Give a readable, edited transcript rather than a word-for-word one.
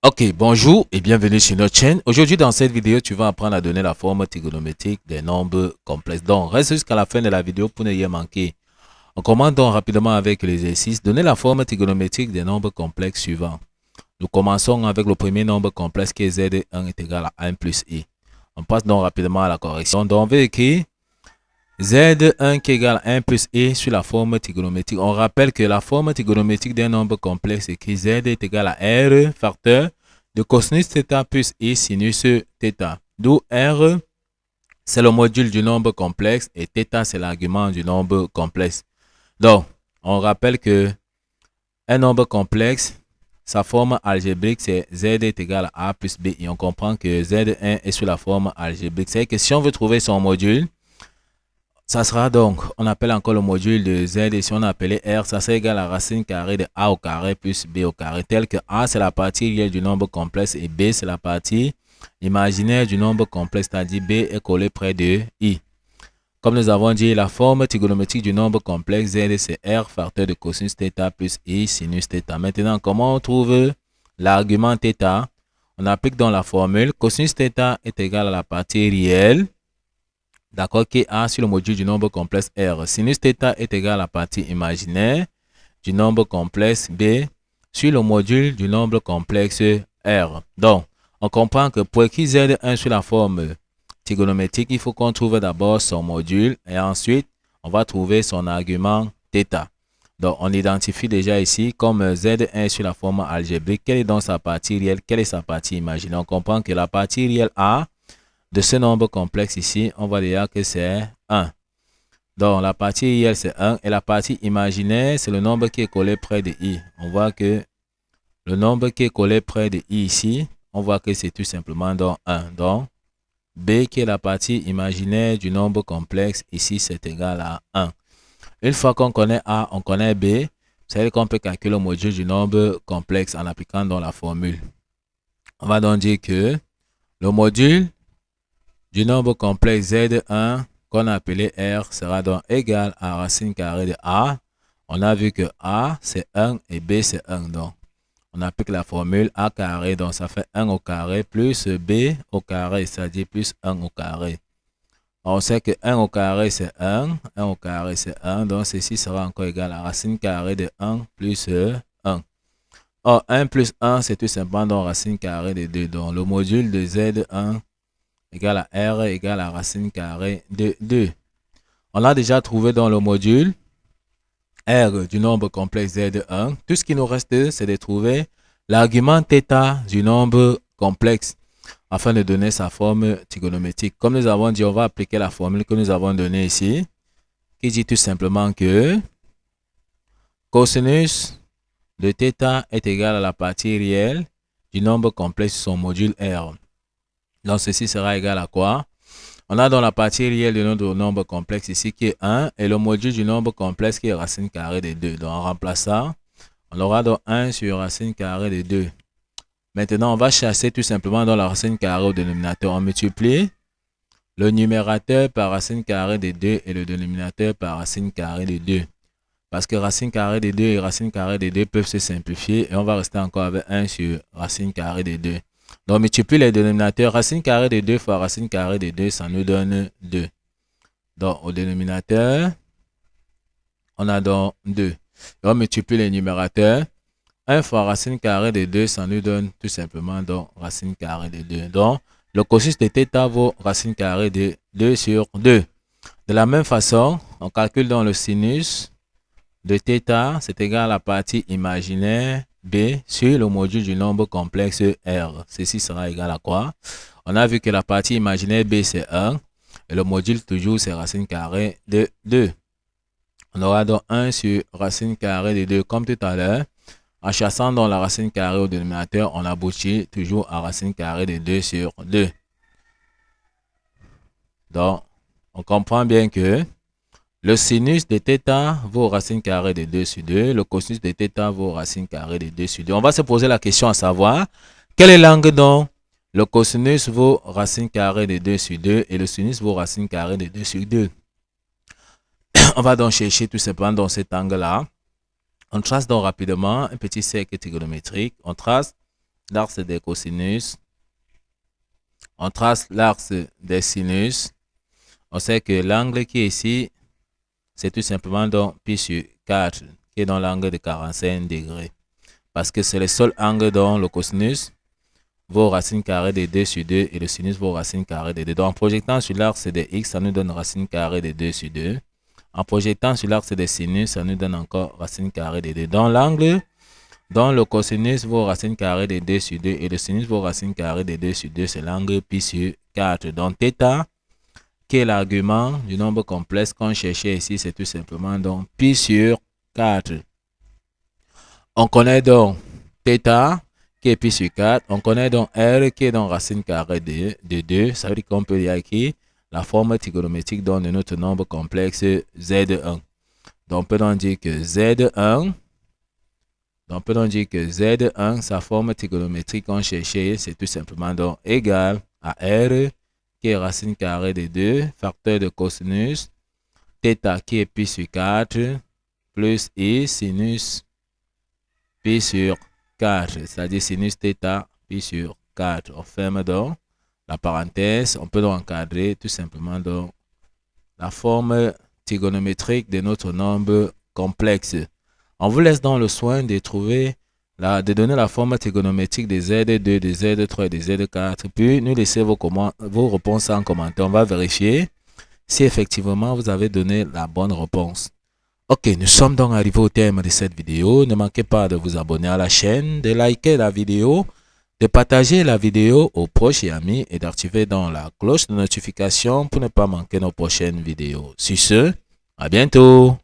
Ok, bonjour et bienvenue sur notre chaîne. Aujourd'hui, dans cette vidéo, tu vas apprendre à donner la forme trigonométrique des nombres complexes. Donc, reste jusqu'à la fin de la vidéo pour ne rien manquer. On commence donc rapidement avec l'exercice. Donner la forme trigonométrique des nombres complexes suivants. Nous commençons avec le premier nombre complexe qui est z1 est égal à 1 plus i. On passe donc rapidement à la correction. Donc, on va écrire z1 qui est égal à 1 plus i sur la forme trigonométrique. On rappelle que la forme trigonométrique d'un nombre complexe écrit z est égal à r facteur de cosinus θ plus i sinus θ. D'où r, c'est le module du nombre complexe et θ, c'est l'argument du nombre complexe. Donc, on rappelle que un nombre complexe, sa forme algébrique, c'est z est égal à a plus b. Et on comprend que z1 est sur la forme algébrique. C'est que si on veut trouver son module, ça sera donc, on appelle encore le module de z, et si on appelait r, ça sera égal à racine carrée de a au carré plus b au carré, tel que a c'est la partie réelle du nombre complexe et b c'est la partie imaginaire du nombre complexe, c'est-à-dire b est collé près de i. Comme nous avons dit, la forme trigonométrique du nombre complexe z c'est r facteur de cosinus θ plus i sinus θ. Maintenant, comment on trouve l'argument θ? On applique dans la formule cosinus θ est égal à la partie réelle, d'accord, qui est A sur le module du nombre complexe R. Sinus θ est égal à la partie imaginaire du nombre complexe B sur le module du nombre complexe R. Donc, on comprend que pour écrire Z1 sur la forme trigonométrique, il faut qu'on trouve d'abord son module et ensuite, on va trouver son argument θ. Donc, on identifie déjà ici comme Z1 sur la forme algébrique. Quelle est donc sa partie réelle? Quelle est sa partie imaginaire? On comprend que la partie réelle A de ce nombre complexe ici, on va dire que c'est 1. Donc, la partie réelle, c'est 1. Et la partie imaginaire, c'est le nombre qui est collé près de i. On voit que le nombre qui est collé près de i ici, on voit que c'est tout simplement donc 1. Donc, b qui est la partie imaginaire du nombre complexe, ici, c'est égal à 1. Une fois qu'on connaît a, on connaît b, c'est-à-dire qu'on peut calculer le module du nombre complexe en appliquant dans la formule. On va donc dire que le module du nombre complexe z1 qu'on a appelé r sera donc égal à racine carrée de a. On a vu que a c'est 1 et b c'est 1. Donc, on applique la formule a carré. Donc, ça fait 1 au carré plus b au carré, c'est-à-dire plus 1 au carré. On sait que 1 au carré c'est 1. 1 au carré c'est 1. Donc, ceci sera encore égal à racine carrée de 1 plus 1. Or, 1 plus 1 c'est tout simplement donc racine carrée de 2. Donc, le module de z1 égale à r égale à racine carrée de 2. On l'a déjà trouvé dans le module r du nombre complexe z1. Tout ce qui nous reste, c'est de trouver l'argument θ du nombre complexe afin de donner sa forme trigonométrique. Comme nous avons dit, on va appliquer la formule que nous avons donnée ici, qui dit tout simplement que cosinus de θ est égal à la partie réelle du nombre complexe sur son module r. Donc, ceci sera égal à quoi? On a dans la partie réelle de notre nombre complexe ici qui est 1 et le module du nombre complexe qui est racine carrée de 2. Donc, en remplaçant, on aura donc 1 sur racine carrée de 2. Maintenant, on va chasser tout simplement dans la racine carrée au dénominateur. On multiplie le numérateur par racine carrée de 2 et le dénominateur par racine carrée de 2. Parce que racine carrée de 2 et racine carrée de 2 peuvent se simplifier et on va rester encore avec 1 sur racine carrée de 2. Donc, on multiplie les dénominateurs. Racine carrée de 2 fois racine carrée de 2, ça nous donne 2. Donc, au dénominateur, on a donc 2. Et on multiplie les numérateurs. 1 fois racine carrée de 2, ça nous donne tout simplement donc racine carrée de 2. Donc, le cosinus de θ vaut racine carrée de 2 sur 2. De la même façon, on calcule donc le sinus de θ, c'est égal à la partie imaginaire b sur le module du nombre complexe r. Ceci sera égal à quoi? On a vu que la partie imaginaire b c'est 1 et le module toujours c'est racine carrée de 2. On aura donc 1 sur racine carrée de 2 comme tout à l'heure. En chassant dans la racine carrée au dénominateur, on aboutit toujours à racine carrée de 2 sur 2. Donc, on comprend bien que le sinus de θ vaut racine carrée de 2 sur 2. Le cosinus de θ vaut racine carrée de 2 sur 2. On va se poser la question à savoir, quelle est l'angle dont le cosinus vaut racine carrée de 2 sur 2 et le sinus vaut racine carrée de 2 sur 2. On va donc chercher tout simplement dans cet angle-là. On trace donc rapidement un petit cercle trigonométrique. On trace l'axe des cosinus. On trace l'axe des sinus. On sait que l'angle qui est ici, c'est tout simplement donc pi sur 4, qui est dans l'angle de 45 degrés. Parce que c'est le seul angle dont le cosinus vaut racine carrée de 2 sur 2 et le sinus vaut racine carrée de 2. Donc en projectant sur l'axe de x, ça nous donne racine carrée de 2 sur 2. En projectant sur l'axe des sinus, ça nous donne encore racine carrée de 2. Dans l'angle dont le cosinus vaut racine carrée de 2 sur 2 et le sinus vaut racine carrée de 2 sur 2, c'est l'angle pi sur 4. Donc θ, qui est l'argument du nombre complexe qu'on cherchait ici, c'est tout simplement donc pi sur 4. On connaît donc θ qui est pi sur 4. On connaît donc R qui est donc racine carrée de 2. Ça veut dire qu'on peut dire ici la forme trigonométrique de notre nombre complexe Z1. Donc on peut donc dire que Z1, sa forme trigonométrique qu'on cherchait, c'est tout simplement donc égal à R qui est racine carrée de 2, facteur de cosinus, θ qui est pi sur 4, plus I sinus pi sur 4, c'est-à-dire sinus θ pi sur 4. On ferme donc la parenthèse, on peut donc encadrer tout simplement donc la forme trigonométrique de notre nombre complexe. On vous laisse dans le soin de trouver, de donner la forme trigonométrique des Z2, des Z3 et des Z4. Puis nous laissez vos réponses en commentaire. On va vérifier si effectivement vous avez donné la bonne réponse. Ok, nous sommes donc arrivés au terme de cette vidéo. Ne manquez pas de vous abonner à la chaîne, de liker la vidéo, de partager la vidéo aux proches et amis et d'activer dans la cloche de notification pour ne pas manquer nos prochaines vidéos. Sur ce, à bientôt.